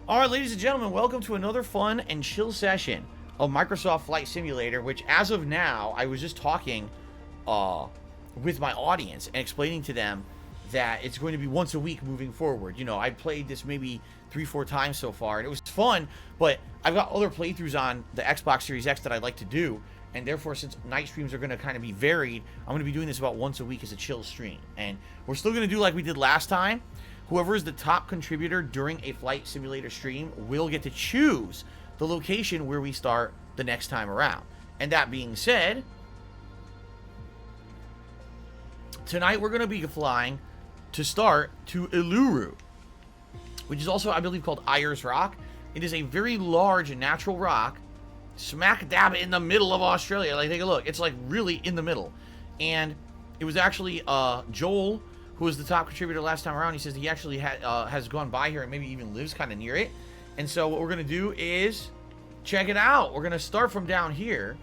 All right, ladies and gentlemen, welcome to another fun and chill session of Microsoft Flight Simulator, which as of now, I was just talking with my audience and explaining to them that it's going to be once a week moving forward. You know, I played this maybe 3-4 times so far, and it was fun, but I've got other playthroughs on the Xbox Series X that I'd like to do, and therefore, since night streams are going to kind of be varied, I'm going to be doing this about once a week as a chill stream. And we're still going to do like we did last time. Whoever is the top contributor during a flight simulator stream will get to choose the location where we start the next time around. And that being said, tonight we're going to be flying to start to Uluru, which is also, I believe, called Ayers Rock. It is a very large natural rock smack dab in the middle of Australia. Like, take a look. It's like really in the middle. And it was actually Joel, who was the top contributor last time around. He says he actually has gone by here and maybe even lives kind of near it. And so what we're going to do is check it out. We're going to start from down here,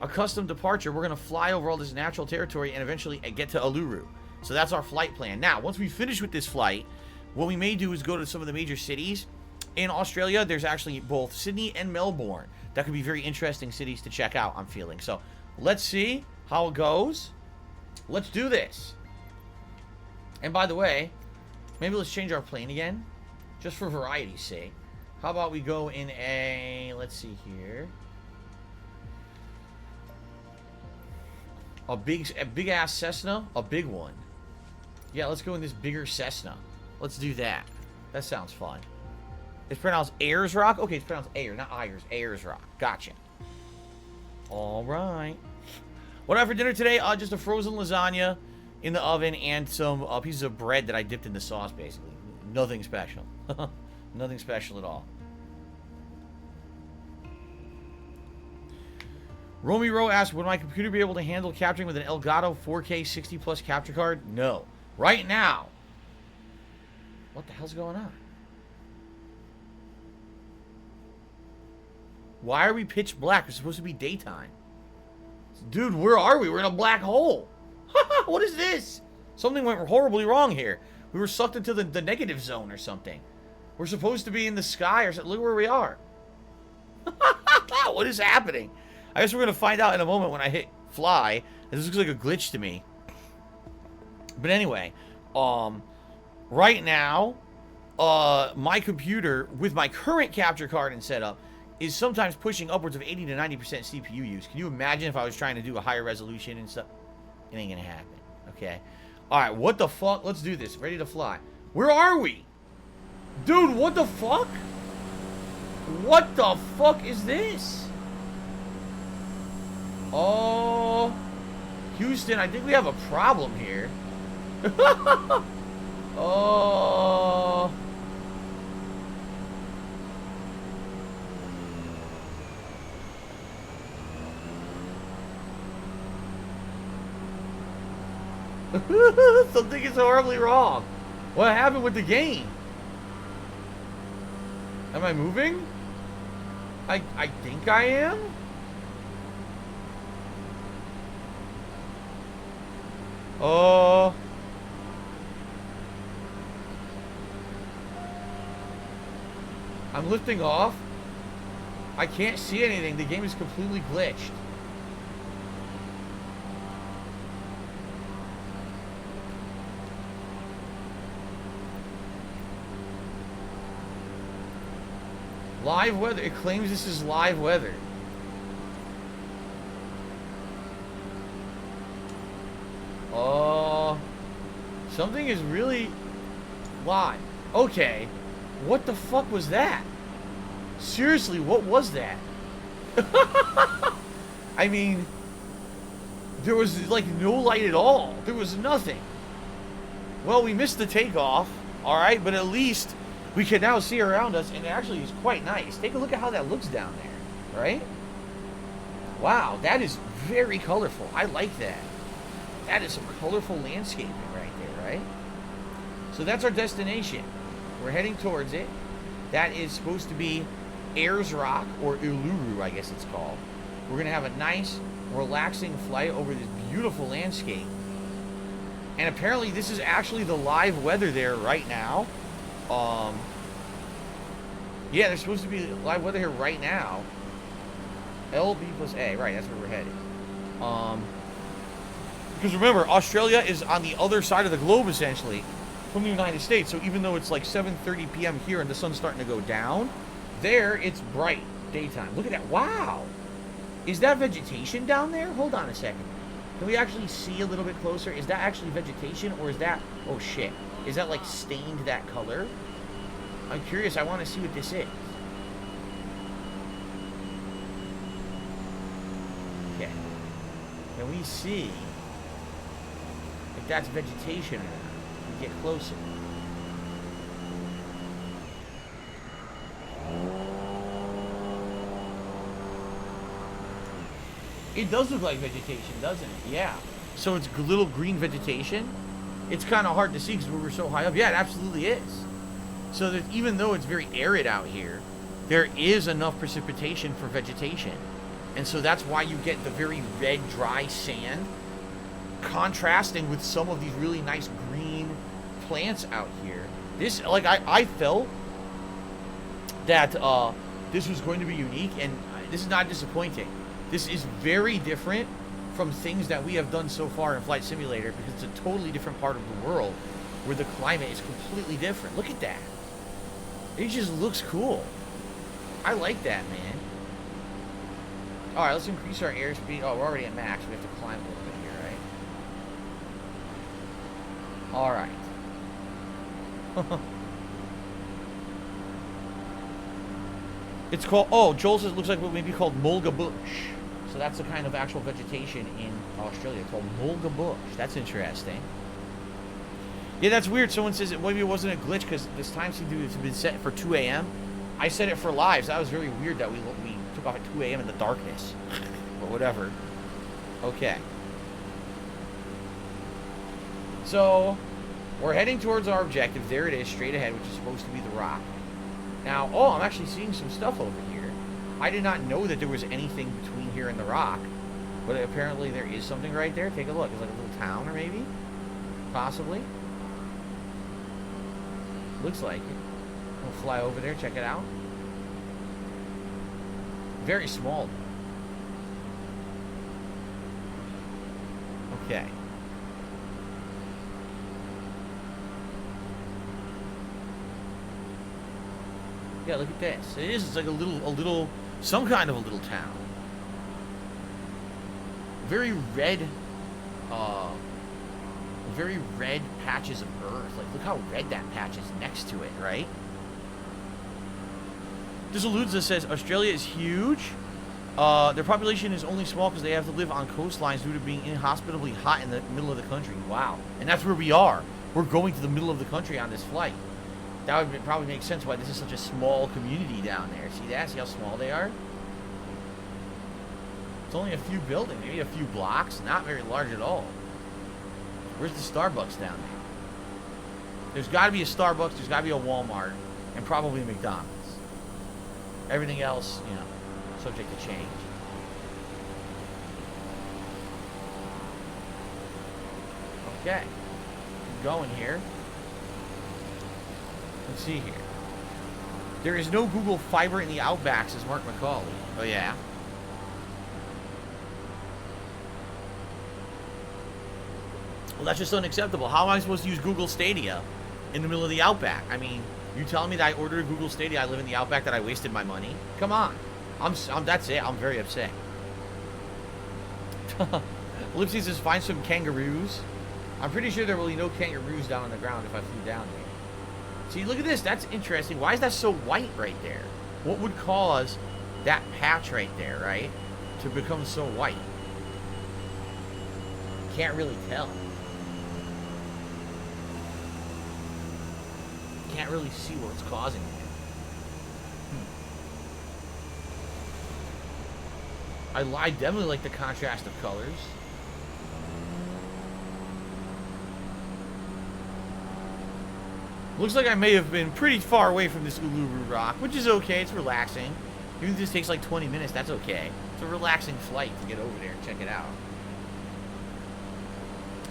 a custom departure. We're going to fly over all this natural territory and eventually get to Uluru. So that's our flight plan. Now, once we finish with this flight, what we may do is go to some of the major cities. In Australia, there's actually both Sydney and Melbourne. That could be very interesting cities to check out, I'm feeling. So let's see how it goes. Let's do this. And by the way, maybe let's change our plane again, just for variety's sake. How about we go in a, let's see here, a big ass Cessna, a big one. Yeah, let's go in this bigger Cessna. Let's do that. That sounds fun. It's pronounced Ayers Rock? Okay, it's pronounced Ayers, not Ayers. Ayers Rock. Gotcha. All right. What I have for dinner today? Just a frozen lasagna in the oven and some pieces of bread that I dipped in the sauce, basically. Nothing special. Nothing special at all. Romy Rowe asked, would my computer be able to handle capturing with an Elgato 4K 60 plus capture card? No. Right now. What the hell's going on? Why are we pitch black? It's supposed to be daytime. Dude, where are we? We're in a black hole. What is this? Something went horribly wrong here. We were sucked into the negative zone or something. We're supposed to be in the sky or something. Look where we are. What is happening? I guess we're going to find out in a moment when I hit fly. This looks like a glitch to me. But anyway, right now, my computer, with my current capture card and setup, is sometimes pushing upwards of 80 to 90% CPU use. Can you imagine if I was trying to do a higher resolution and stuff? It ain't gonna happen, okay? Alright, what the fuck? Let's do this. Ready to fly. Where are we? Dude, what the fuck? What the fuck is this? Oh, Houston, I think we have a problem here. Oh. Something is horribly wrong. What happened with the game? Am I moving? I think I am. Oh. I'm lifting off. I can't see anything. The game is completely glitched. Live weather. It claims this is live weather. Oh. Something is really live. Okay. What the fuck was that? Seriously, what was that? I mean, there was like no light at all. There was nothing. Well, we missed the takeoff. Alright, but at least we can now see around us, and it actually is quite nice. Take a look at how that looks down there, right? Wow, that is very colorful. I like that. That is some colorful landscaping right there, right? So that's our destination. We're heading towards it. That is supposed to be Ayers Rock, or Uluru, I guess it's called. We're going to have a nice, relaxing flight over this beautiful landscape. And apparently this is actually the live weather there right now. Yeah, there's supposed to be live weather here right now. LB plus A. Right, that's where we're headed. Because remember, Australia is on the other side of the globe, essentially, from the United States. So even though it's like 7:30 p.m. here and the sun's starting to go down, there it's bright daytime. Look at that. Wow. Is that vegetation down there? Hold on a second. Can we actually see a little bit closer? Is that actually vegetation, or is that... Oh, shit. Is that, like, stained that color? I'm curious. I want to see what this is. Okay. Can we see if that's vegetation or not? We get closer. It does look like vegetation, doesn't it? Yeah. So it's little green vegetation. It's kind of hard to see because we're so high up. Yeah, it absolutely is. So that even though it's very arid out here, there is enough precipitation for vegetation. And so that's why you get the very red, dry sand contrasting with some of these really nice green plants out here. This, like, I felt that this was going to be unique, and this is not disappointing. This is very different from things that we have done so far in Flight Simulator, because it's a totally different part of the world where the climate is completely different. Look at that. It just looks cool. I like that, man. Alright, let's increase our airspeed. Oh, we're already at max. We have to climb a little bit here, right? Alright. It's called... Oh, Joel says it looks like what may be called mulga bush. So that's the kind of actual vegetation in Australia called mulga bush. That's interesting. Yeah, that's weird. Someone says it maybe it wasn't a glitch because this time seemed to have been set for 2 a.m. I set it for live. So that was very weird that we took off at 2 a.m. in the darkness. But whatever. Okay. So, we're heading towards our objective. There it is, straight ahead, which is supposed to be the rock. Now, oh, I'm actually seeing some stuff over here. I did not know that there was anything between here and the rock. But apparently there is something right there. Take a look. It's like a little town, or maybe? Possibly. Looks like it. We'll fly over there, check it out. Very small, though. Okay. Yeah, look at this. It is. It's like a little, some kind of a little town. Very red patches of earth. Like, look how red that patch is next to it, right? Disilludes says Australia is huge. Their population is only small because they have to live on coastlines due to being inhospitably hot in the middle of the country. Wow. And that's where we are. We're going to the middle of the country on this flight. That would probably make sense why this is such a small community down there. See that? See how small they are? It's only a few buildings, maybe a few blocks. Not very large at all. Where's the Starbucks down there? There's got to be a Starbucks, there's got to be a Walmart, and probably a McDonald's. Everything else, you know, subject to change. Okay. Keep going here. Let's see here. There is no Google Fiber in the Outback, says Mark McCauley. Oh, yeah. Well, that's just unacceptable. How am I supposed to use Google Stadia in the middle of the Outback? I mean, you telling me that I ordered a Google Stadia, I live in the Outback, that I wasted my money? Come on. That's it. I'm very upset. Lipsy says, find some kangaroos. I'm pretty sure there will be no kangaroos down on the ground if I flew down there. See, look at this. That's interesting. Why is that so white right there? What would cause that patch right there, right, to become so white? Can't really tell. Can't really see what's causing it. I definitely like the contrast of colors. Looks like I may have been pretty far away from this Uluru rock, which is okay. It's relaxing. Even if this takes like 20 minutes, that's okay. It's a relaxing flight to get over there and check it out.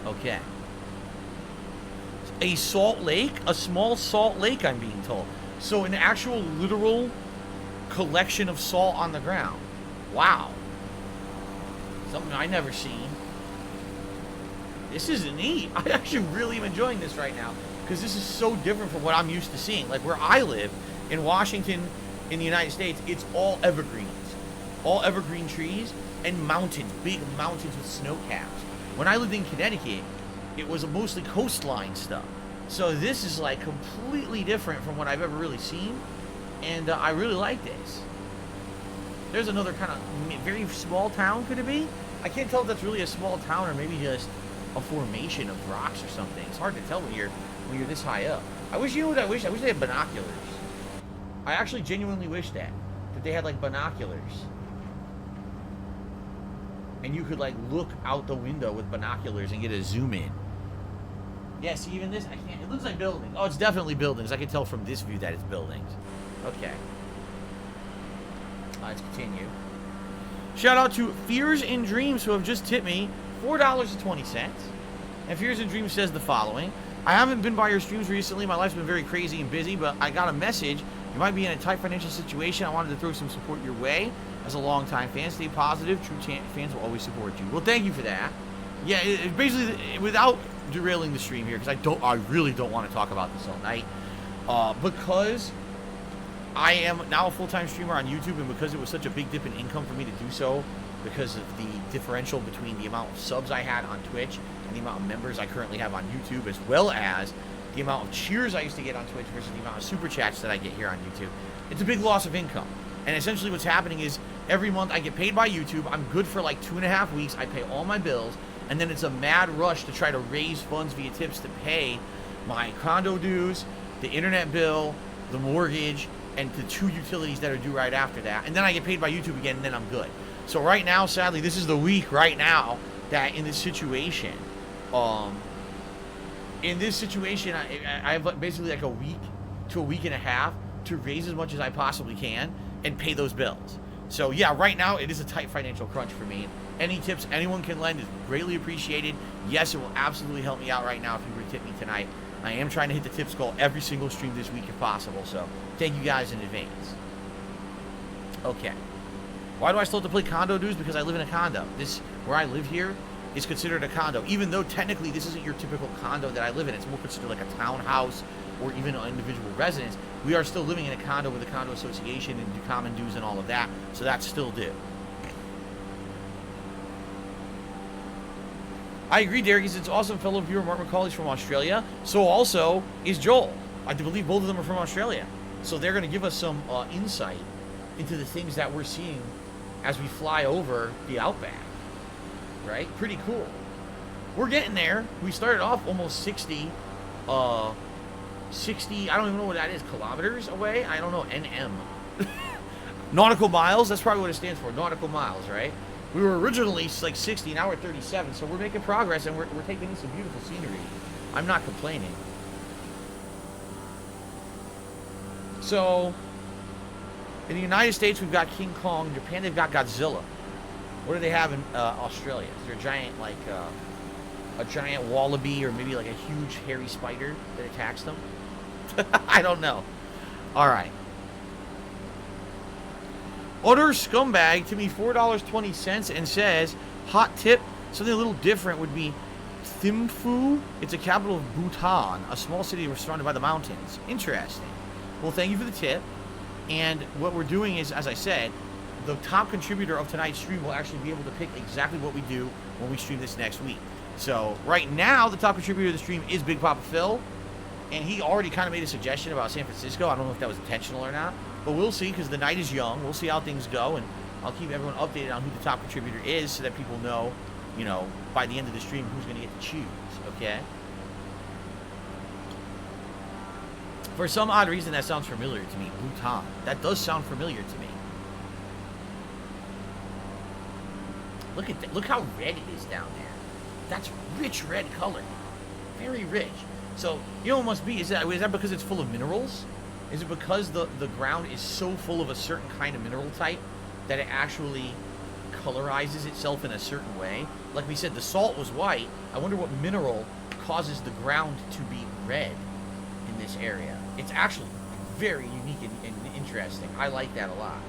Okay. A salt lake? A small salt lake, I'm being told. So an actual literal collection of salt on the ground. Wow. Something I never seen. This is neat. I actually really am enjoying this right now because this is so different from what I'm used to seeing. Like where I live in Washington, in the United States, it's all evergreens. All evergreen trees and mountains, big mountains with snow caps. When I lived in Connecticut, it was mostly coastline stuff. So this is like completely different from what I've ever really seen. And I really like this. There's another kind of very small town, could it be? I can't tell if that's really a small town or maybe just a formation of rocks or something. It's hard to tell when you're this high up. I wish, you know what I wish? I wish they had binoculars. I actually genuinely wish that they had like binoculars. And you could like look out the window with binoculars and get a zoom in. Yeah, see, even this, I can't, it looks like buildings. Oh, it's definitely buildings. I can tell from this view that it's buildings. Okay. Let's continue. Shout out to Fears and Dreams who have just tipped me $4.20. And Fears and Dreams says the following. I haven't been by your streams recently. My life's been very crazy and busy, but I got a message. You might be in a tight financial situation. I wanted to throw some support your way. As a longtime fan, stay positive. True fans will always support you. Well, thank you for that. Yeah, it basically, without derailing the stream here, because I really don't want to talk about this all night, because I am now a full-time streamer on YouTube, and because it was such a big dip in income for me to do so, because of the differential between the amount of subs I had on Twitch and the amount of members I currently have on YouTube, as well as the amount of cheers I used to get on Twitch versus the amount of super chats that I get here on YouTube, it's a big loss of income. And essentially what's happening is every month I get paid by YouTube. I'm good for like 2.5 weeks. I pay all my bills. And then it's a mad rush to try to raise funds via tips to pay my condo dues, the internet bill, the mortgage, and the 2 utilities that are due right after that. And then I get paid by YouTube again, and then I'm good. So right now, sadly, this is the week right now that in this situation, I have basically like a week to a week and a half to raise as much as I possibly can and pay those bills. So yeah, right now it is a tight financial crunch for me. Any tips anyone can lend is greatly appreciated. Yes, it will absolutely help me out right now if you were to tip me tonight. I am trying to hit the tips goal every single stream this week if possible, so thank you guys in advance. Okay. Why do I still have to play condo dues? Because I live in a condo. This, where I live here, is considered a condo. Even though technically this isn't your typical condo that I live in. It's more considered like a townhouse or even an individual residence. We are still living in a condo with a condo association and do common dues and all of that. So that's still due. I agree, Derek. It's awesome. Fellow viewer Mark McCauley's from Australia. So also is Joel. I believe both of them are from Australia. So they're going to give us some insight into the things that we're seeing as we fly over the outback. Right? Pretty cool. We're getting there. We started off almost 60, I don't even know what that is, kilometers away? I don't know, NM. Nautical miles, that's probably what it stands for, nautical miles, right? We were originally like 60, now we're 37, so we're making progress and we're taking in some beautiful scenery. I'm not complaining. So, in the United States, we've got King Kong. Japan, they've got Godzilla. What do they have in Australia? Is there a giant, like, a giant wallaby or maybe like a huge hairy spider that attacks them? I don't know. Alright. Utter Scumbag to me $4.20 and says, hot tip, something a little different would be Thimphu. It's a capital of Bhutan, a small city surrounded by the mountains. Interesting. Well, thank you for the tip. And what we're doing is, as I said, the top contributor of tonight's stream will actually be able to pick exactly what we do when we stream this next week. So right now, the top contributor of the stream is Big Papa Phil, and he already kind of made a suggestion about San Francisco. I don't know if that was intentional or not, but we'll see because the night is young. We'll see how things go, and I'll keep everyone updated on who the top contributor is so that people know, you know, by the end of the stream who's going to get to choose, okay? For some odd reason, that sounds familiar to me. Bhutan. That does sound familiar to me. Look at that. Look how red it is down there. That's rich red color. Very rich. So, you know what it must be? Is that because it's full of minerals? Is it because the ground is so full of a certain kind of mineral type that it actually colorizes itself in a certain way? Like we said, the salt was white. I wonder what mineral causes the ground to be red in this area. It's actually very unique and interesting. I like that a lot.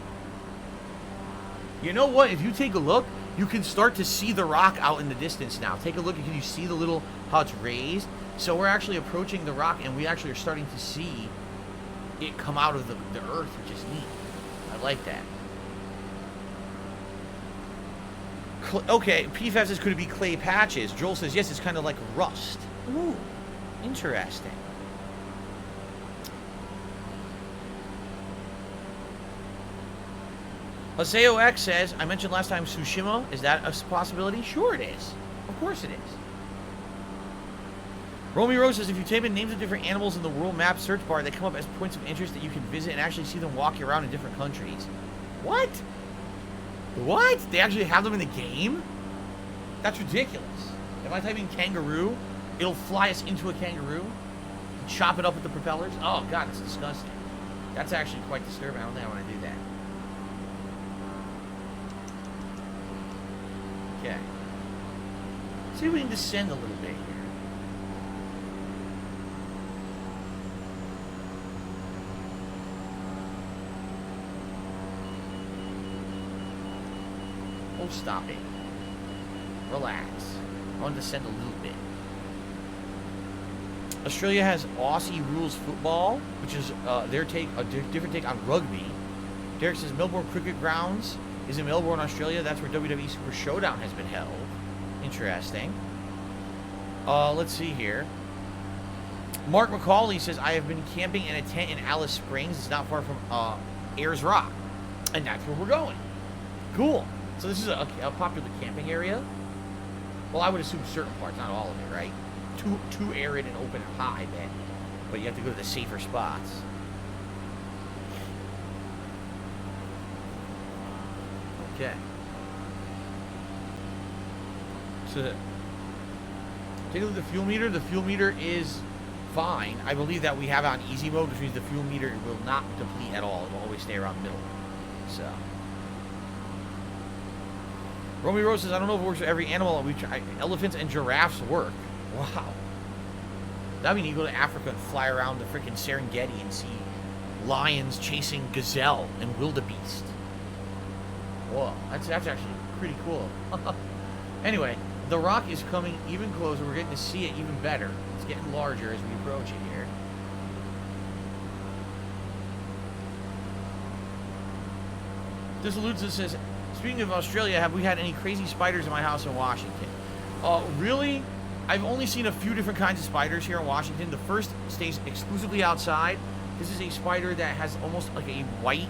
You know what? If you take a look, you can start to see the rock out in the distance now. Take a look. Can you see the little, how it's raised? So we're actually approaching the rock, and we actually are starting to see it come out of the earth, which is neat. I like that. Okay, PFAS says, could it be clay patches? Joel says, yes, it's kind of like rust. Ooh, interesting. Haseo X says, I mentioned last time Tsushima. Is that a possibility? Sure it is. Of course it is. Romy Rose says, if you type in names of different animals in the world map search bar, they come up as points of interest that you can visit and actually see them walking around in different countries. What? What? They actually have them in the game? That's ridiculous. If I type in kangaroo, it'll fly us into a kangaroo and chop it up with the propellers. Oh, God, it's disgusting. That's actually quite disturbing. I don't think I want to do that. Okay. See if we can descend a little bit here. Oh, stop it. Relax. I want to descend a little bit. Australia has Aussie rules football, which is their take, a different take on rugby. Derek says Melbourne Cricket Grounds is in Melbourne, Australia. That's where WWE Super Showdown has been held. Interesting. Let's see here. Mark McCauley says, I have been camping in a tent in Alice Springs. It's not far from Ayers Rock. And that's where we're going. Cool. So this is a popular camping area. Well, I would assume certain parts, not all of it, right? Too arid and open and high, I bet. But you have to go to the safer spots. Okay. So, take a look at the fuel meter. The fuel meter is fine. I believe that we have it on easy mode, which means the fuel meter will not deplete at all. It will always stay around the middle. So. Romy Rose says, I don't know if it works for every animal. We try. Elephants and giraffes work. Wow. That means you go to Africa and fly around the freaking Serengeti and see lions chasing gazelle and wildebeest. Whoa, that's actually pretty cool. Anyway, the rock is coming even closer. We're getting to see it even better. It's getting larger as we approach it here. This Lutza says, speaking of Australia, have we had any crazy spiders in my house in Washington? Really? I've only seen a few different kinds of spiders here in Washington. The first stays exclusively outside. This is a spider that has almost like a white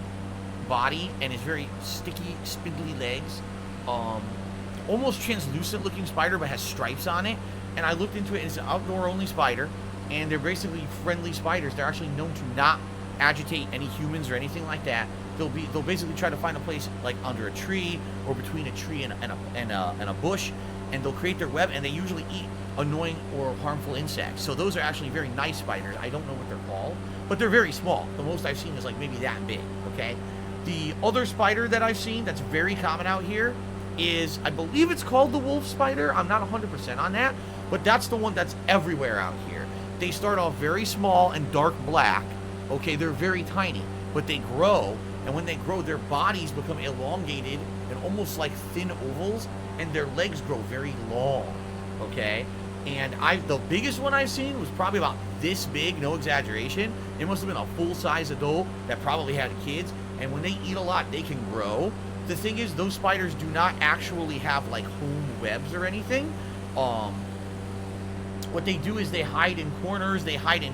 body and is very sticky, spindly legs. Almost translucent looking spider, but has stripes on it. And I looked into it, and it's an outdoor only spider. And they're basically friendly spiders. They're actually known to not agitate any humans or anything like that. They'll basically try to find a place like under a tree or between a tree and a bush, and they'll create their web, and they usually eat annoying or harmful insects. So those are actually very nice spiders. I don't know what they're called, but they're very small. The most I've seen is like maybe that big, okay? The other spider that I've seen that's very common out here is, I believe it's called the wolf spider. I'm not 100% on that, but that's the one that's everywhere out here. They start off very small and dark black, okay? They're very tiny, but they grow. And when they grow, their bodies become elongated and almost like thin ovals, and their legs grow very long, okay? And the biggest one I've seen was probably about this big, no exaggeration. It must have been a full-size adult that probably had kids, and when they eat a lot, they can grow. The thing is, those spiders do not actually have, like, home webs or anything. What they do is they hide in corners, they hide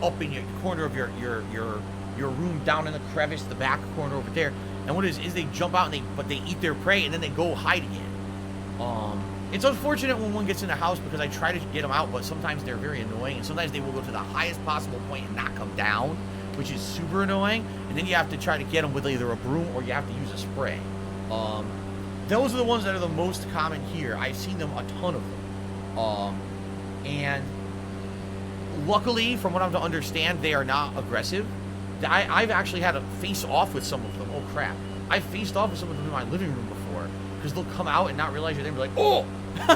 up in your corner of your room, down in the crevice, the back corner over there. And what it is they jump out and they eat their prey and then they go hide again. It's unfortunate when one gets in the house because I try to get them out, but sometimes they're very annoying, and sometimes they will go to the highest possible point and not come down, which is super annoying. And then you have to try to get them with either a broom or you have to use a spray. Those are the ones that are the most common here. I've seen them a ton of them. And luckily, from what I'm to understand, they are not aggressive. I've actually had to face off with some of them. Oh, crap. I've faced off with some of them in my living room before, because they'll come out and not realize you're there and be like, oh!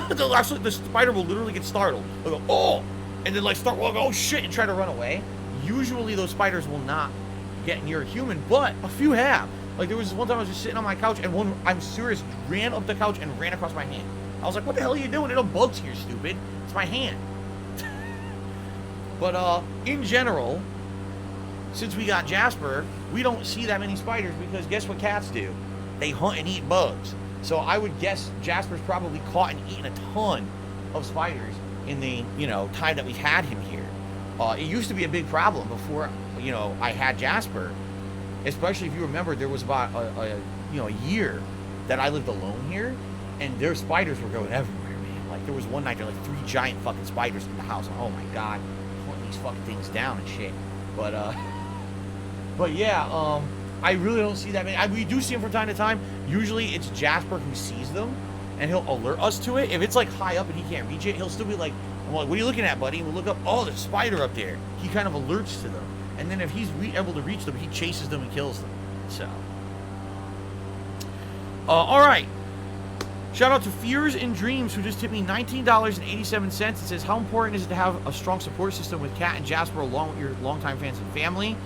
The spider will literally get startled. They'll go, oh! And then, like, start walking, oh, shit, and try to run away. Usually those spiders will not get near a human, but a few have. Like, there was this one time I was just sitting on my couch, and one, I'm serious, ran up the couch and ran across my hand. I was like, what the hell are you doing? There are no bugs here, stupid. It's my hand. But, in general, since we got Jasper, we don't see that many spiders because guess what cats do? They hunt and eat bugs. So I would guess Jasper's probably caught and eaten a ton of spiders in the, you know, time that we've had him here. It used to be a big problem before, you know, I had Jasper. Especially if you remember, there was about a year that I lived alone here, and their spiders were going everywhere, man. Like, there was one night there were like 3 giant fucking spiders in the house. Oh my god, putting these fucking things down and shit. But yeah, I really don't see that many. We do see them from time to time. Usually it's Jasper who sees them, and he'll alert us to it. If it's like high up and he can't reach it, he'll still be like, I'm like, what are you looking at, buddy? And we'll look up, oh, there's a spider up there. He kind of alerts to them. And then if he's able to reach them, he chases them and kills them. So. All right. Shout out to Fears and Dreams, who just tipped me $19.87. It says, how important is it to have a strong support system with Kat and Jasper along with your longtime fans and family?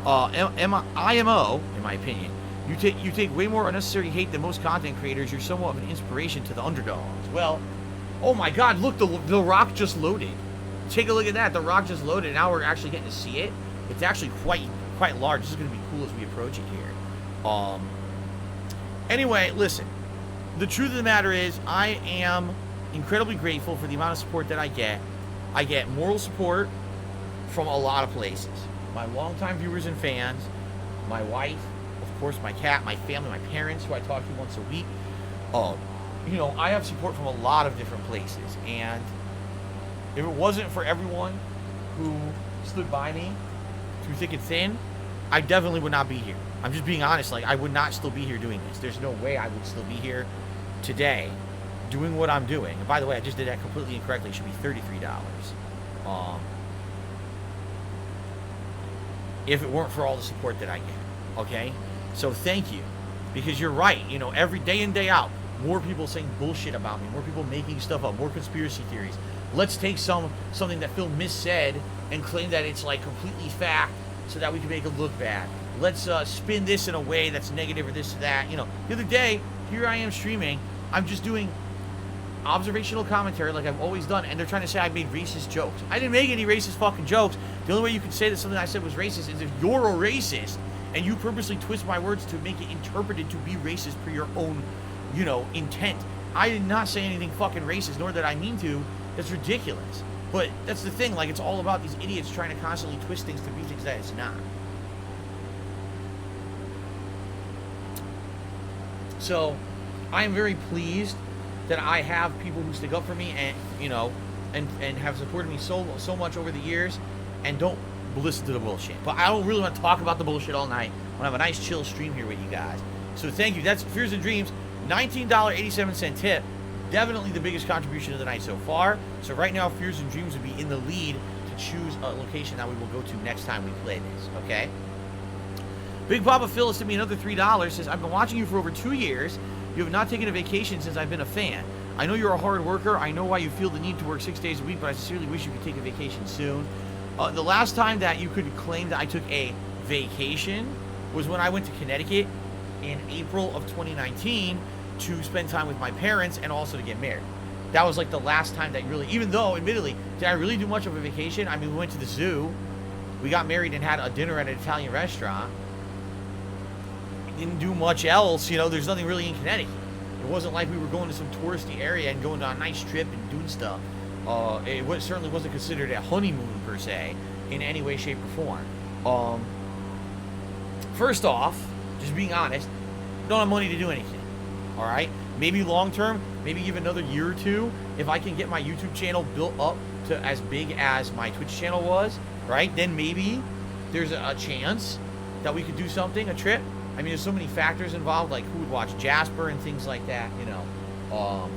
IMO, in my opinion. You take way more unnecessary hate than most content creators. You're somewhat of an inspiration to the underdogs. Well, oh my god, look, the rock just loaded. Take a look at that. The rock just loaded. Now we're actually getting to see it. It's actually quite large. This is going to be cool as we approach it here. Anyway, listen. The truth of the matter is, I am incredibly grateful for the amount of support that I get. I get moral support from a lot of places. My longtime viewers and fans, my wife, of course, my cat, my family, my parents, who I talk to once a week. You know, I have support from a lot of different places. And if it wasn't for everyone who stood by me through thick and thin, I definitely would not be here. I'm just being honest. Like, I would not still be here doing this. There's no way I would still be here today doing what I'm doing. And by the way, I just did that completely incorrectly. It should be $33. If it weren't for all the support that I get. Okay? So thank you. Because you're right. You know, every day in, day out, more people saying bullshit about me. More people making stuff up. More conspiracy theories. Let's take something that Phil missaid and claim that it's like completely fact so that we can make it look bad. Let's spin this in a way that's negative or this or that. You know, the other day, here I am streaming. I'm just doing observational commentary like I've always done, and they're trying to say I made racist jokes. I didn't make any racist fucking jokes. The only way you can say that something I said was racist is if you're a racist and you purposely twist my words to make it interpreted to be racist for your own, you know, intent. I did not say anything fucking racist, nor did I mean to. That's ridiculous. But that's the thing, like, it's all about these idiots trying to constantly twist things to be things that it's not. So, I am very pleased that I have people who stick up for me and, you know, and have supported me so much over the years and don't listen to the bullshit. But I don't really want to talk about the bullshit all night. I want to have a nice chill stream here with you guys. So thank you. That's Fears and Dreams, $19.87 tip. Definitely the biggest contribution of the night so far. So right now, Fears and Dreams would be in the lead to choose a location that we will go to next time we play this, okay? Big Papa Phil has sent me another $3. Says, I've been watching you for over 2 years. You have not taken a vacation since I've been a fan. I know you're a hard worker. I know why you feel the need to work 6 days a week, but I sincerely wish you could take a vacation soon. The last time that you could claim that I took a vacation was when I went to Connecticut in April of 2019 to spend time with my parents and also to get married. That was like the last time that really, even though, admittedly, did I really do much of a vacation? I mean, we went to the zoo. We got married and had a dinner at an Italian restaurant. Didn't do much else, you know, there's nothing really in Connecticut. It wasn't like we were going to some touristy area and going on a nice trip and doing stuff. It certainly wasn't considered a honeymoon, per se, in any way, shape, or form. First off, just being honest, don't have money to do anything, all right? Maybe long-term, maybe give another year or two, if I can get my YouTube channel built up to as big as my Twitch channel was, right? Then maybe there's a chance that we could do something, a trip. I mean, there's so many factors involved, like who would watch Jasper and things like that, you know.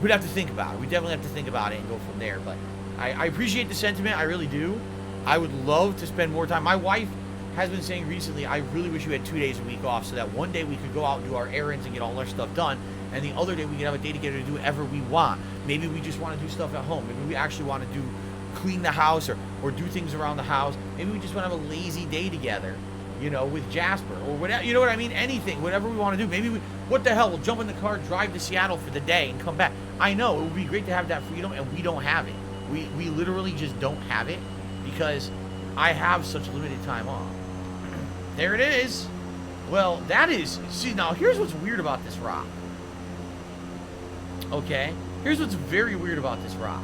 We'd have to think about it. We definitely have to think about it and go from there. But I appreciate the sentiment. I really do. I would love to spend more time. My wife has been saying recently, I really wish you had 2 days a week off so that one day we could go out and do our errands and get all our stuff done. And the other day we could have a day together to do whatever we want. Maybe we just want to do stuff at home. Maybe we actually want to do clean the house or do things around the house. Maybe we just want to have a lazy day together, you know, with Jasper or whatever. You know what I mean? Anything, whatever we want to do. Maybe what the hell? We'll jump in the car, drive to Seattle for the day, and come back. I know it would be great to have that freedom, and we don't have it. We literally just don't have it because I have such limited time off. There it is. Well, that is... See, now, here's what's weird about this rock. Okay? Here's what's very weird about this rock.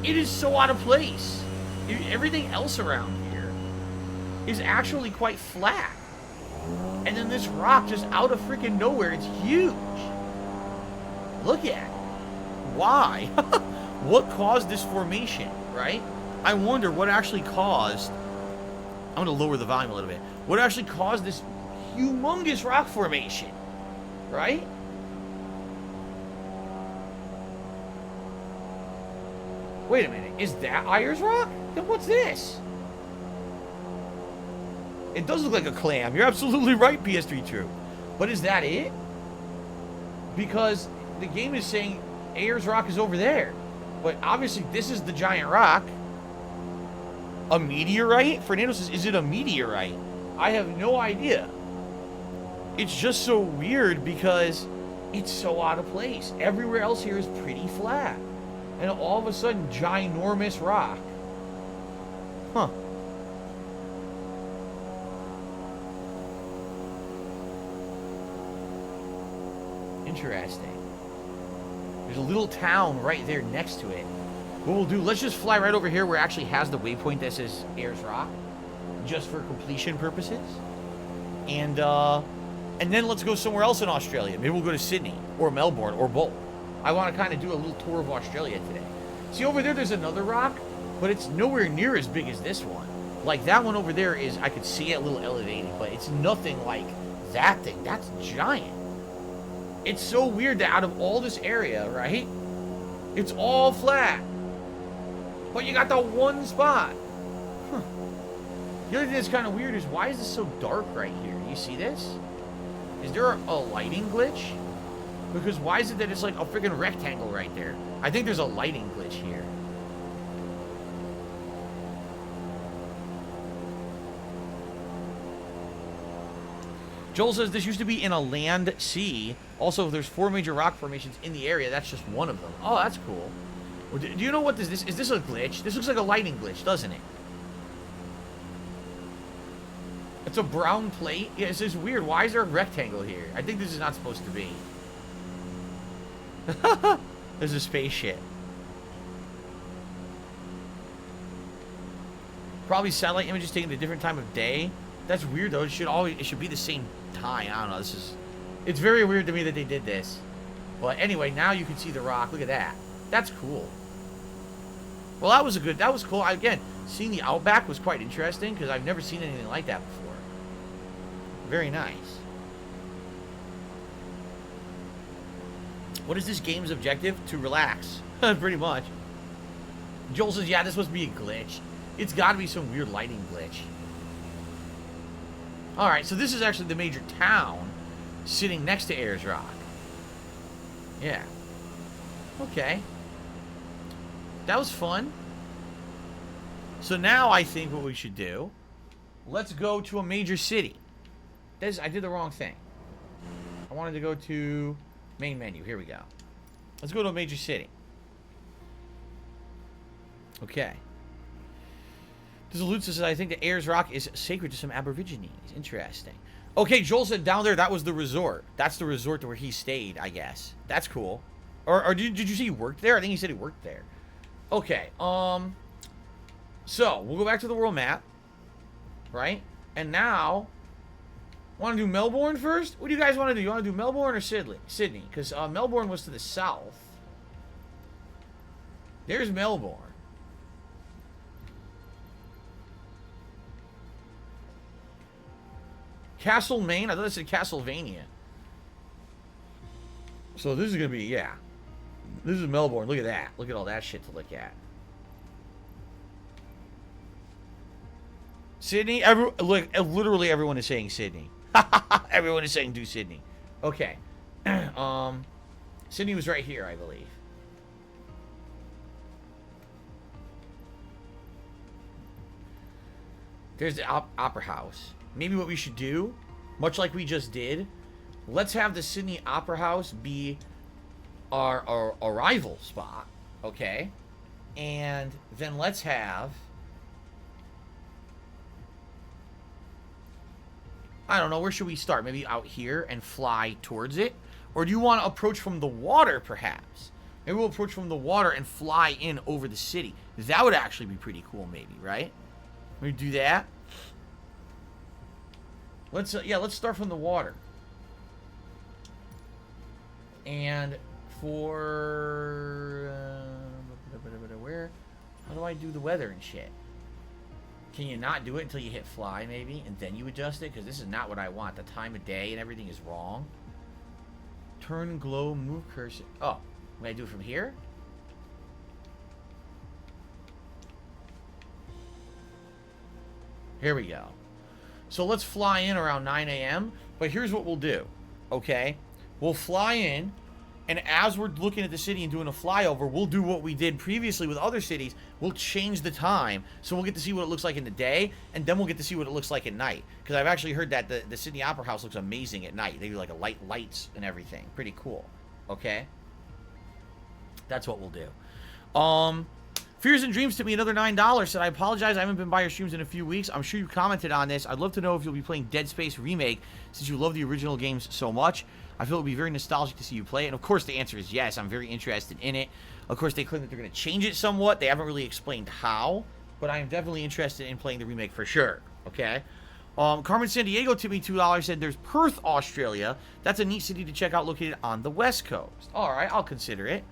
It is so out of place. Everything else around here is actually quite flat. And then this rock just out of freaking nowhere, it's huge. Look at it. Why? What caused this formation, right? I wonder what actually caused... I'm going to lower the volume a little bit. What actually caused this humongous rock formation, right? Wait a minute. Is that Ayers Rock? Then what's this? It does look like a clam. You're absolutely right, PS3 True. But is that it? Because the game is saying Ayers Rock is over there. But obviously this is the giant rock. A meteorite? Fernando says, is it a meteorite? I have no idea. It's just so weird because it's so out of place. Everywhere else here is pretty flat. And all of a sudden, ginormous rock. Huh. Interesting. There's a little town right there next to it. What we'll do, let's just fly right over here where it actually has the waypoint that says Ayers Rock. Just for completion purposes. And then let's go somewhere else in Australia. Maybe we'll go to Sydney or Melbourne or both. I want to kind of do a little tour of Australia today. See, over there's another rock, but it's nowhere near as big as this one. Like, that one over there is, I could see it a little elevated, but it's nothing like that thing. That's giant. It's so weird that out of all this area, right, it's all flat. But you got the one spot. Huh. The other thing that's kind of weird is, why is this so dark right here? You see this? Is there a lighting glitch? Because why is it that it's like a freaking rectangle right there? I think there's a lighting glitch here. Joel says this used to be in a land sea. Also, there's 4 major rock formations in the area. That's just one of them. Oh, that's cool. Do you know what this is? Is this a glitch? This looks like a lighting glitch, doesn't it? It's a brown plate. Yeah, it's just weird. Why is there a rectangle here? I think this is not supposed to be. There's a spaceship. Probably satellite images taken at a different time of day. That's weird though. It should be the same time. I don't know. It's very weird to me that they did this. But anyway, now you can see the rock. Look at that. That's cool. Well, that was cool. Again, seeing the outback was quite interesting because I've never seen anything like that before. Very nice. What is this game's objective? To relax. Pretty much. Joel says, yeah, this must be a glitch. It's got to be some weird lighting glitch. Alright, so this is actually the major town sitting next to Ayers Rock. Yeah. Okay. That was fun. So now I think what we should do, let's go to a major city. I did the wrong thing. I wanted to go to main menu. Here we go. Let's go to a major city. Okay. This is Lutz says, I think the Ayers Rock is sacred to some Aborigines. Interesting. Okay, Joel said down there, that was the resort. That's the resort to where he stayed, I guess. That's cool. Or did you see he worked there? I think he said he worked there. Okay, so, we'll go back to the world map. Right? And now, want to do Melbourne first? What do you guys want to do? You want to do Melbourne or Sydney? Sydney, because Melbourne was to the south. There's Melbourne. Castle, Maine? I thought it said Castlevania. So this is going to be, yeah. This is Melbourne. Look at that. Look at all that shit to look at. Sydney? Look, literally everyone is saying Sydney. Everyone is saying do Sydney. Okay. Sydney was right here, I believe. There's the Opera House. Maybe what we should do, much like we just did, let's have the Sydney Opera House be our arrival spot, okay? And then let's have, I don't know, where should we start? Maybe out here and fly towards it? Or do you want to approach from the water, perhaps? Maybe we'll approach from the water and fly in over the city. That would actually be pretty cool, maybe, right? We do that. Let's start from the water. And for where? How do I do the weather and shit? Can you not do it until you hit fly, maybe, and then you adjust it? Because this is not what I want. The time of day and everything is wrong. Turn, glow, move cursor. Oh, can I do it from here? Here we go. So let's fly in around 9 a.m. But here's what we'll do, okay? We'll fly in, and as we're looking at the city and doing a flyover, we'll do what we did previously with other cities. We'll change the time, so we'll get to see what it looks like in the day, and then we'll get to see what it looks like at night. Because I've actually heard that the Sydney Opera House looks amazing at night. They do like a lights and everything. Pretty cool, okay? That's what we'll do. Fears and Dreams tipped me another $9. Said, I apologize, I haven't been by your streams in a few weeks. I'm sure you commented on this. I'd love to know if you'll be playing Dead Space Remake, since you love the original games so much. I feel it would be very nostalgic to see you play it. And of course, the answer is yes. I'm very interested in it. Of course, they claim that they're going to change it somewhat. They haven't really explained how, but I am definitely interested in playing the remake for sure. Okay? Carmen San Diego tipped me $2. Said, there's Perth, Australia. That's a neat city to check out located on the West Coast. All right, I'll consider it.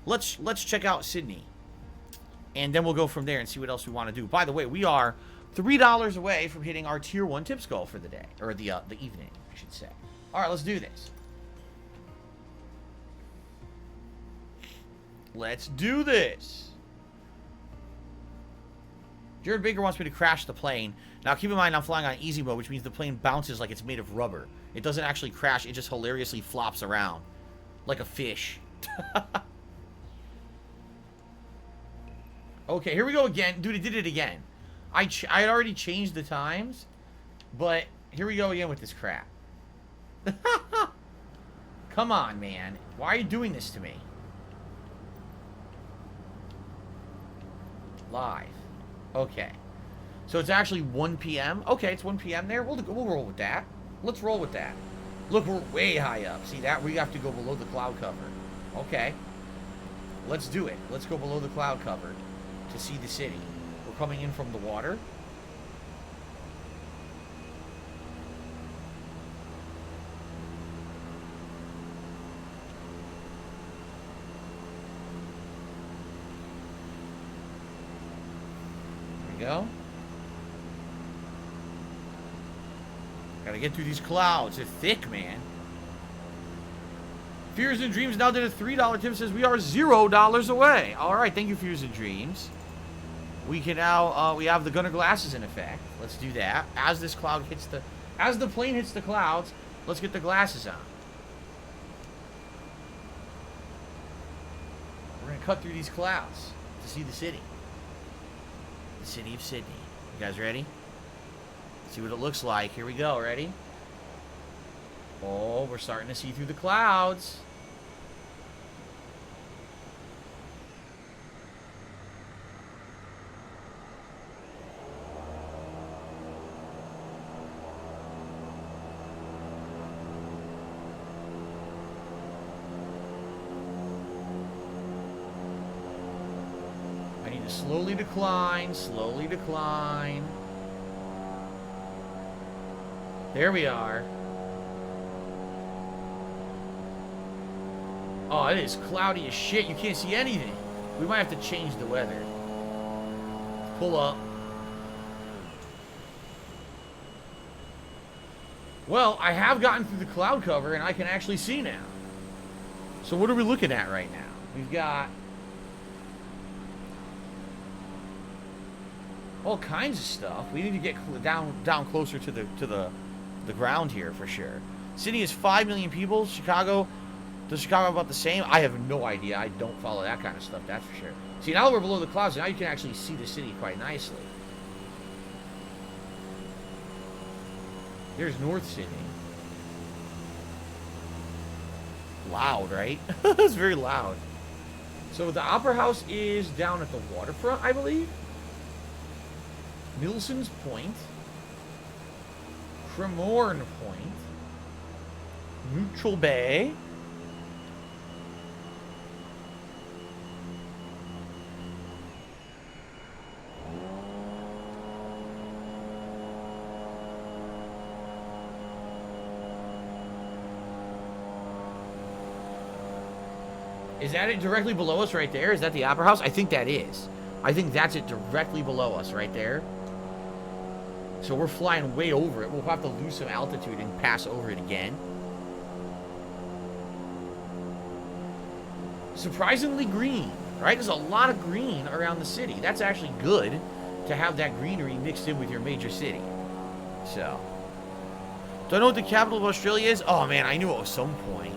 Let's check out Sydney. And then we'll go from there and see what else we want to do. By the way, we are $3 away from hitting our Tier 1 tips goal for the day. Or the evening, I should say. All right, let's do this. Let's do this. Jared Baker wants me to crash the plane. Now, keep in mind, I'm flying on easy mode, which means the plane bounces like it's made of rubber. It doesn't actually crash. It just hilariously flops around like a fish. Okay, here we go again. Dude, it did it again. I had already changed the times, but here we go again with this crap. Come on, man. Why are you doing this to me? Live. Okay. So it's actually 1 p.m. Okay, it's 1 p.m. there. We'll roll with that. Let's roll with that. Look, we're way high up. See that? We have to go below the cloud cover. Okay. Let's do it. Let's go below the cloud cover to see the city. We're coming in from the water. There we go. Gotta get through these clouds. They're thick, man. Fears and Dreams now did a $3 tip. Says we are $0 away. All right, thank you, Fears and Dreams. We can now we have the gunner glasses in effect. Let's do that. As this cloud hits as the plane hits the clouds, let's get the glasses on. We're gonna cut through these clouds to see the city. The city of Sydney. You guys ready? See what it looks like. Here we go. Ready? Oh, we're starting to see through the clouds. I need to slowly decline, slowly decline. There we are. Oh, it is cloudy as shit. You can't see anything. We might have to change the weather. Pull up. Well, I have gotten through the cloud cover and I can actually see now. So what are we looking at right now? We've got all kinds of stuff. We need to get down closer to the ground here for sure. Sydney is 5 million people. Does Chicago about the same? I have no idea. I don't follow that kind of stuff, that's for sure. See, now that we're below the clouds, now you can actually see the city quite nicely. There's North City. Loud, right? It's very loud. So the Opera House is down at the waterfront, I believe. Nilsson's Point. Cremorne Point. Neutral Bay. Is that it directly below us right there? Is that the Opera House? I think that is. I think that's it directly below us right there. So we're flying way over it. We'll have to lose some altitude and pass over it again. Surprisingly green, right? There's a lot of green around the city. That's actually good to have that greenery mixed in with your major city. So. Do I know what the capital of Australia is? Oh, man, I knew it was some point.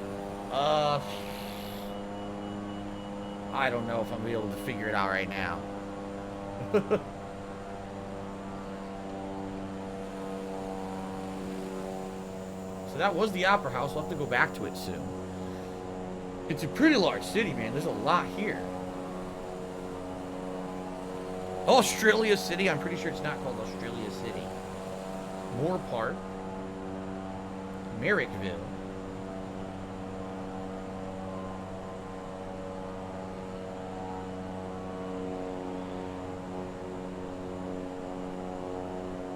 I don't know if I'm going to be able to figure it out right now. So that was the Opera House. We'll have to go back to it soon. It's a pretty large city, man. There's a lot here. Australia City. I'm pretty sure it's not called Australia City. Moore Park. Merrickville.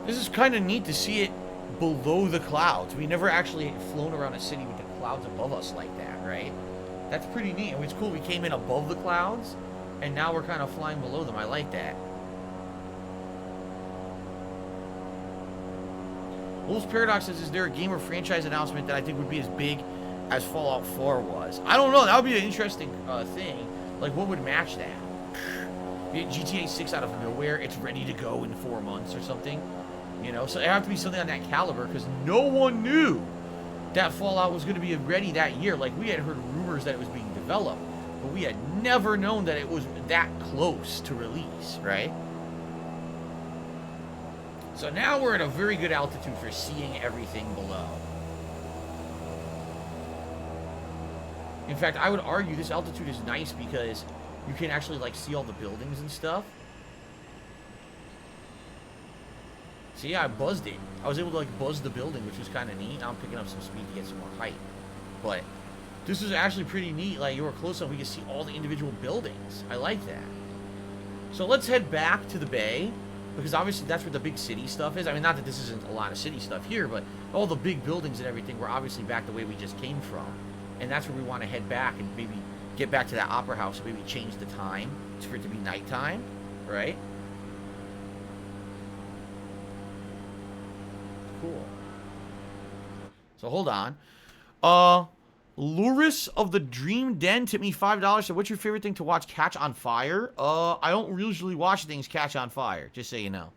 This is kind of neat to see it below the clouds. We never actually flown around a city with the clouds above us like that, right? That's pretty neat. And it's cool we came in above the clouds, and now we're kind of flying below them. I like that. Wolf's Paradox says, is there a game or franchise announcement that I think would be as big as Fallout 4 was? I don't know. That would be an interesting thing. Like, what would match that? GTA 6 out of nowhere. It's ready to go in 4 months or something. You know, so it have to be something on that caliber, because no one knew that Fallout was going to be ready that year. Like, we had heard rumors that it was being developed, but we had never known that it was that close to release, right? So now we're at a very good altitude for seeing everything below. In fact, I would argue this altitude is nice because you can actually, like, see all the buildings and stuff. So yeah, I buzzed it. I was able to, like, buzz the building, which was kind of neat. Now I'm picking up some speed to get some more height. But this is actually pretty neat. Like, you were close enough, we can see all the individual buildings. I like that. So let's head back to the bay, because obviously that's where the big city stuff is. I mean, not that this isn't a lot of city stuff here, but all the big buildings and everything were obviously back the way we just came from. And that's where we want to head back and maybe get back to that Opera House and maybe change the time for it to be nighttime, right? Cool. So hold on. Luris of the Dream Den tipped me $5. So what's your favorite thing to watch catch on fire? I don't usually watch things catch on fire, just so you know.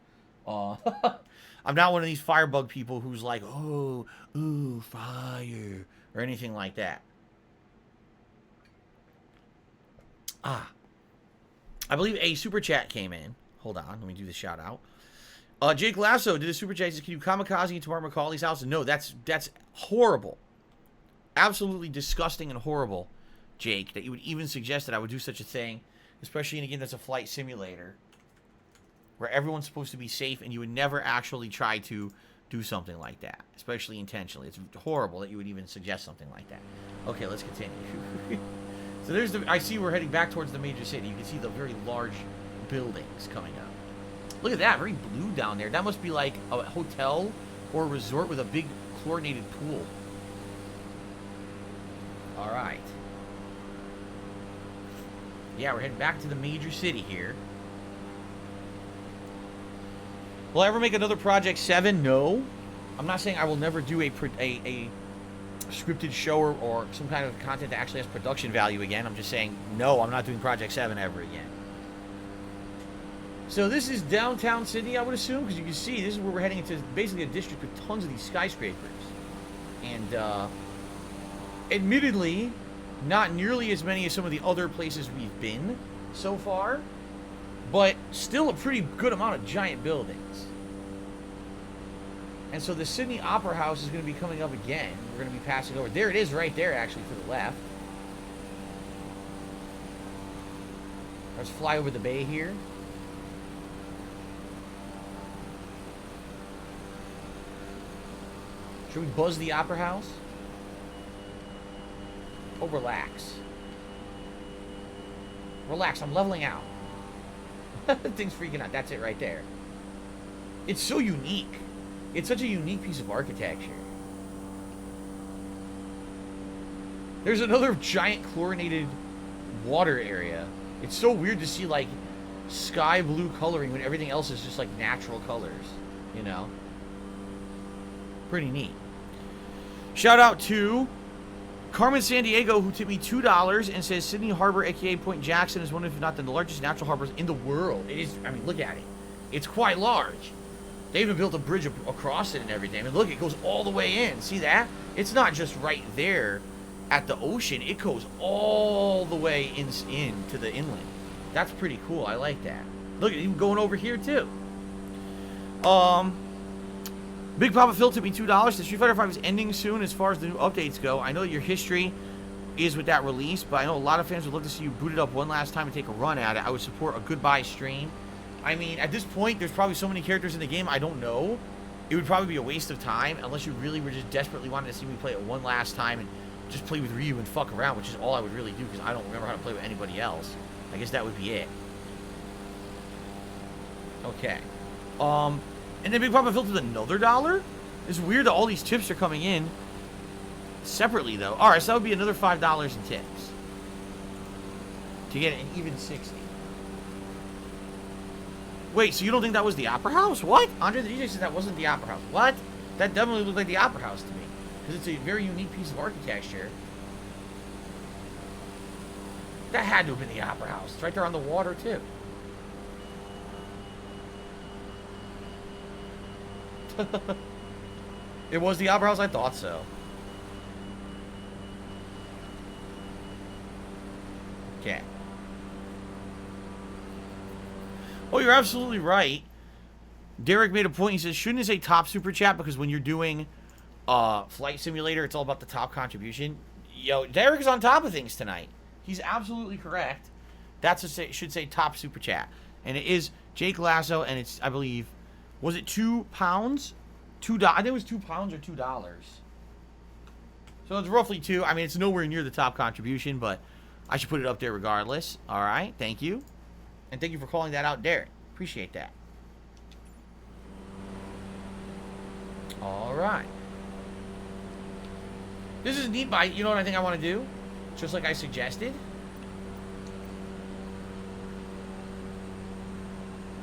I'm not one of these firebug people who's like, oh, ooh, fire, or anything like that. I believe a super chat came in. Hold on, let me do the shout out. Jake Lasso did a super chat. He says, can you kamikaze into Mark McCauley's house? No, that's horrible. Absolutely disgusting and horrible, Jake, that you would even suggest that I would do such a thing, especially in a game that's a flight simulator, where everyone's supposed to be safe, and you would never actually try to do something like that, especially intentionally. It's horrible that you would even suggest something like that. Okay, let's continue. So there's the, I see we're heading back towards the major city. You can see the very large buildings coming up. Look at that, very blue down there. That must be like a hotel or a resort with a big chlorinated pool. All right. Yeah, we're heading back to the major city here. Will I ever make another Project 7? No. I'm not saying I will never do a scripted show or some kind of content that actually has production value again. I'm just saying, no, I'm not doing Project 7 ever again. So this is downtown Sydney, I would assume, because you can see this is where we're heading into basically a district with tons of these skyscrapers. And, admittedly, not nearly as many as some of the other places we've been so far, but still a pretty good amount of giant buildings. And so the Sydney Opera House is going to be coming up again. We're going to be passing over. There it is right there, actually, to the left. Let's fly over the bay here. Should we buzz the Opera House? Oh, relax. Relax, I'm leveling out. Thing's freaking out. That's it right there. It's so unique. It's such a unique piece of architecture. There's another giant chlorinated water area. It's so weird to see, like, sky blue coloring when everything else is just, like, natural colors. You know? Pretty neat. Shout out to Carmen San Diego, who tipped me $2 and says Sydney Harbor, aka Point Jackson, is one of, if not the largest natural harbors in the world. It is, I mean, look at it. It's quite large. They even built a bridge across it and everything. I mean, look, it goes all the way in. See that? It's not just right there at the ocean. It goes all the way in to the inland. That's pretty cool. I like that. Look, even going over here, too. Big Papa Phil tipped me $2. The Street Fighter V is ending soon as far as the new updates go. I know that your history is with that release, but I know a lot of fans would love to see you boot it up one last time and take a run at it. I would support a goodbye stream. I mean, at this point, there's probably so many characters in the game, I don't know. It would probably be a waste of time unless you really were just desperately wanting to see me play it one last time and just play with Ryu and fuck around, which is all I would really do because I don't remember how to play with anybody else. I guess that would be it. Okay. And then Big Papa Phil did another $1? It's weird that all these tips are coming in separately, though. Alright, so that would be another $5 in tips. To get an even 60. Wait, so you don't think that was the Opera House? What? Andre the DJ says that wasn't the Opera House. What? That definitely looked like the Opera House to me. Because it's a very unique piece of architecture. That had to have been the Opera House. It's right there on the water, too. It was the Opera House? I thought so. Okay. Oh, you're absolutely right. Derek made a point. He says, shouldn't it say top super chat? Because when you're doing Flight Simulator, it's all about the top contribution. Yo, Derek is on top of things tonight. He's absolutely correct. That's it should say top super chat. And it is Jake Lasso, and it's, I believe, was it £2? $2. I think it was £2 or $2. So it's roughly 2. I mean, it's nowhere near the top contribution, but I should put it up there regardless. All right, thank you. And thank you for calling that out, Derek. Appreciate that. All right. This is neat, but you know what I think I want to do? Just like I suggested.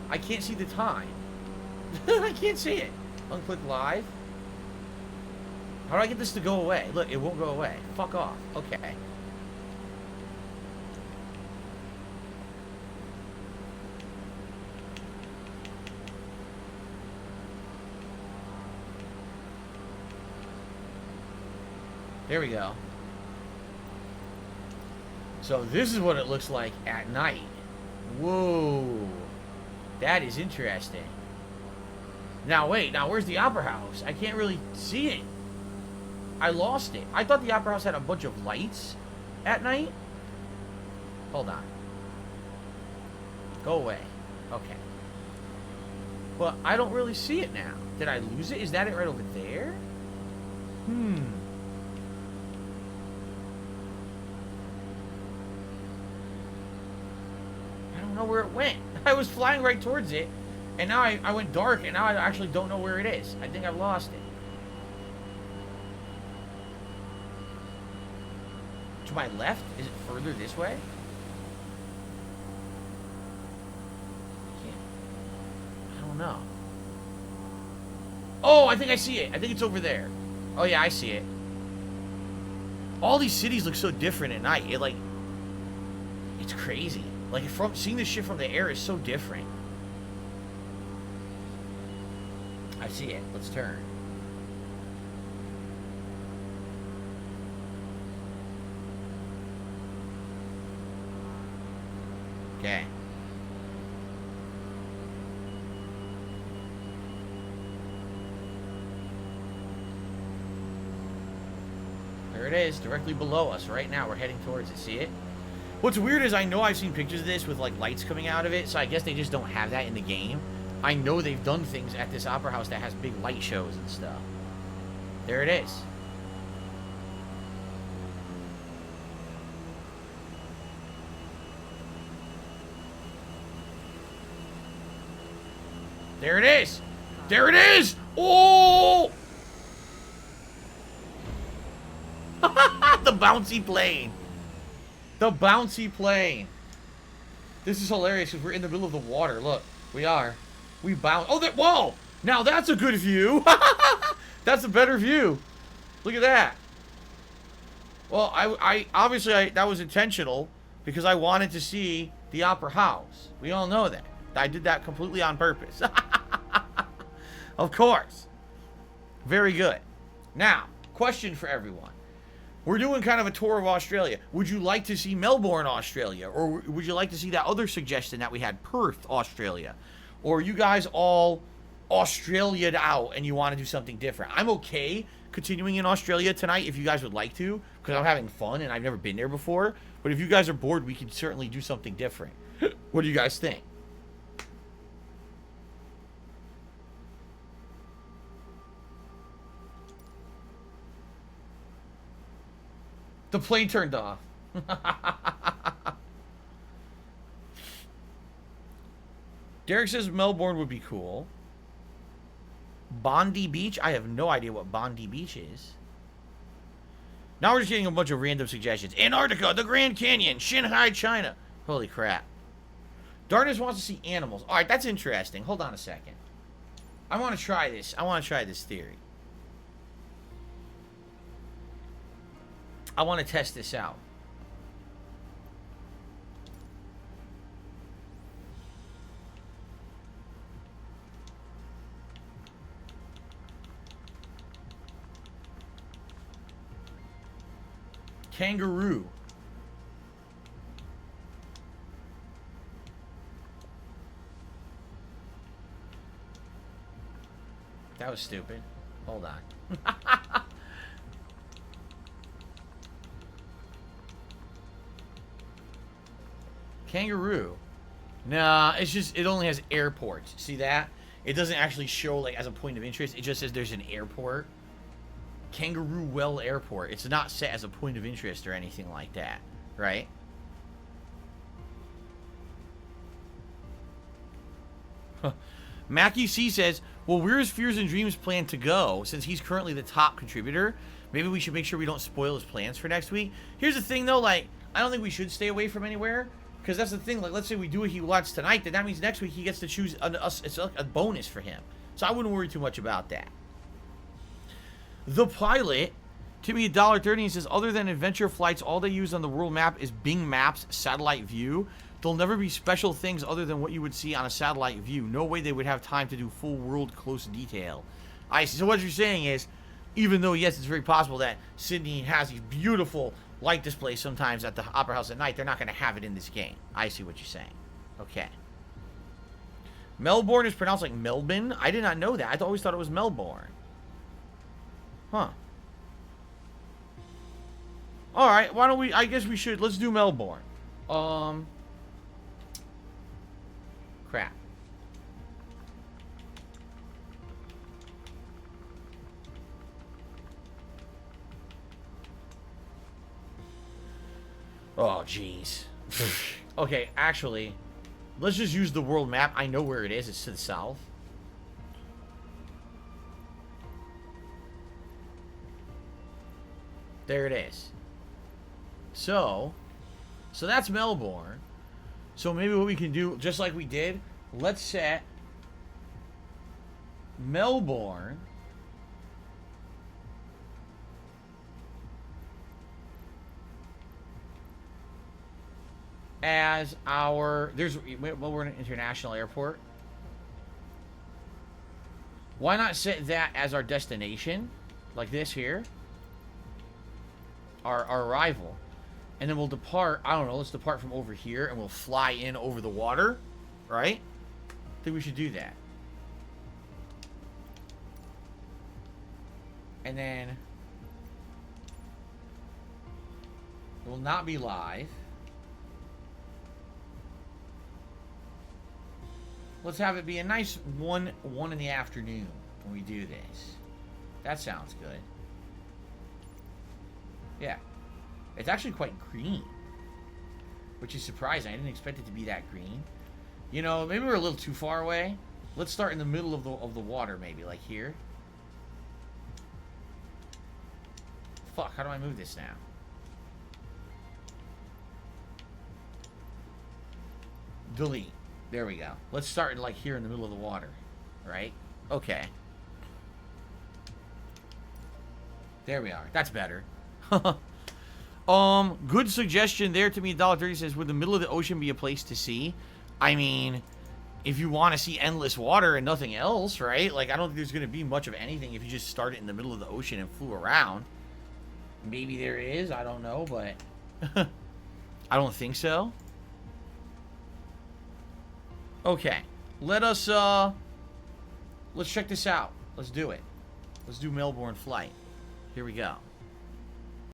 I can't see the time. I can't see it. Unclick live. How do I get this to go away? Look, it won't go away. Fuck off. Okay. There we go. So this is what it looks like at night. Whoa. That is interesting. Now, wait. Now, where's the Opera House? I can't really see it. I lost it. I thought the Opera House had a bunch of lights at night. Hold on. Go away. Okay. Well, I don't really see it now. Did I lose it? Is that it right over there? I don't know where it went. I was flying right towards it. And now I went dark, and now I actually don't know where it is. I think I've lost it. To my left? Is it further this way? I don't know. Oh, I think I see it. I think it's over there. Oh, yeah, I see it. All these cities look so different at night. It's crazy. Like, seeing this shit from the air is so different. I see it. Let's turn. Okay. There it is, directly below us right now. We're heading towards it. See it? What's weird is I know I've seen pictures of this with, like, lights coming out of it, so I guess they just don't have that in the game. I know they've done things at this opera house that has big light shows and stuff. There it is. There it is! There it is! Oh! The bouncy plane. The bouncy plane. This is hilarious because we're in the middle of the water. Look, we are. We bounce. Oh, that. Whoa! Now that's a good view. That's a better view. Look at that. Well, I obviously that was intentional because I wanted to see the opera house. We all know that. I did that completely on purpose. Of course. Very good. Now, question for everyone. We're doing kind of a tour of Australia. Would you like to see Melbourne, Australia? Or would you like to see that other suggestion that we had, Perth, Australia? Or are you guys all Australia'd out and you want to do something different? I'm okay continuing in Australia tonight if you guys would like to, because I'm having fun and I've never been there before. But if you guys are bored, we can certainly do something different. What do you guys think? The plane turned off. Derek says Melbourne would be cool. Bondi Beach? I have no idea what Bondi Beach is. Now we're just getting a bunch of random suggestions. Antarctica, the Grand Canyon, Shanghai, China. Holy crap. Darkness wants to see animals. Alright, that's interesting. Hold on a second. I want to try this. I want to try this theory. I want to test this out. Kangaroo. That was stupid. Hold on. Kangaroo. Nah, it's just, it only has airports. See that? It doesn't actually show, like, as a point of interest. It just says there's an airport. Kangaroo Well Airport. It's not set as a point of interest or anything like that. Right? Mackie C says, well, where's Fears and Dreams plan to go? Since he's currently the top contributor, maybe we should make sure we don't spoil his plans for next week. Here's the thing, though. Like, I don't think we should stay away from anywhere. Because that's the thing, like, let's say we do what he wants tonight, then that means next week he gets to choose us. It's like a bonus for him. So I wouldn't worry too much about that. The Pilot, Timmy $1.30, says, other than adventure flights, all they use on the world map is Bing Maps satellite view. There'll never be special things other than what you would see on a satellite view. No way they would have time to do full world close detail. I see. So what you're saying is, even though, yes, it's very possible that Sydney has these beautiful light displays sometimes at the Opera House at night, they're not going to have it in this game. I see what you're saying. Okay. Melbourne is pronounced like Melbourne. I did not know that. I always thought it was Melbourne. Huh. Alright, why don't we... I guess we should... Let's do Melbourne. Crap. Oh, jeez. Okay, actually, let's just use the world map. I know where it is. It's to the south. There it is. So that's Melbourne. So maybe what we can do, just like we did, let's set Melbourne as our, well, we're in an international airport. Why not set that as our destination, like this here, our arrival, and then we'll depart, I don't know, let's depart from over here, and we'll fly in over the water, right? I think we should do that. And then It will not be live. Let's have it be a nice 1 in the afternoon when we do this. That sounds good. Yeah. It's actually quite green, which is surprising. I didn't expect it to be that green. You know, maybe we're a little too far away. Let's start in the middle of the water, maybe, like here. Fuck, how do I move this now? Delete. There we go. Let's start like here in the middle of the water. Right? Okay. There we are. That's better. Good suggestion there to me. $1.30 says, would the middle of the ocean be a place to see? I mean, if you want to see endless water and nothing else, right? Like, I don't think there's going to be much of anything if you just start it in the middle of the ocean and flew around. Maybe there is. I don't know, but I don't think so. Okay. Let's check this out. Let's do it. Let's do Melbourne flight. Here we go.